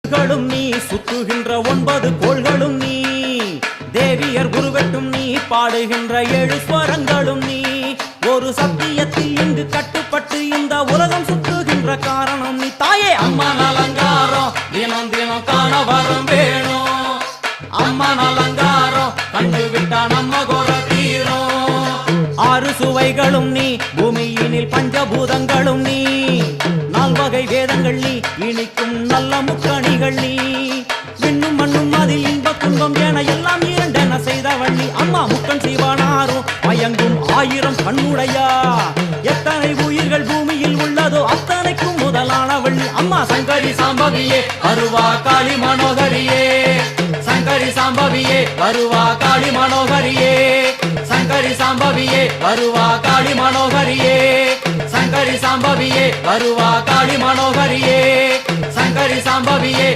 களும் நீ சுத்துகின்ற 9 கோள்களும் நீ தேவியர் குருவெட்டும் நீ பாடுகின்ற 7 ஸ்வரங்களும் நீ ஒரு சத்தியத்தில் இங்கு கட்டுப்பட்டு இந்த உலகம் சுத்துகின்ற காரணம் நீ தாயே அம்மன் அலங்காரம் தினம் தினம் காண வரம் வேணும் அம்மன் அலங்காரம் கண்டு விட்டா நம்ம குறை தீரும் 6 சுவைகளும் நீ பூமியினில் பஞ்சபூதங்களும் நீ 4 வகை வேதங்கள் நீ இனிக்கும் நல்ல முக்கணிகள் நீ விண்ணும் மண்ணும் அதில் இன்ப துன்பம் என எல்லாம் இரண்டென செய்தவள் நீ அம்மா முக்கன் சிவனாரும் மயங்கும் 1000 கண்ணுடையா எத்தனை உயிர்கள் பூமியில் உள்ளதோ அத்தனைக்கும் முதலானவள் நீ அம்மா சங்கரி சாம்பவியே வருவா காளி மனோகரியே சங்கரி சாம்பவியே வருவா காளி மனோகரியே சங்கரி சாம்பவியே வருவா காளி மனோகரியே சங்கரி சாம்பவியே வருவா காளி மனோகரியே சங்கரி சாம்பவியே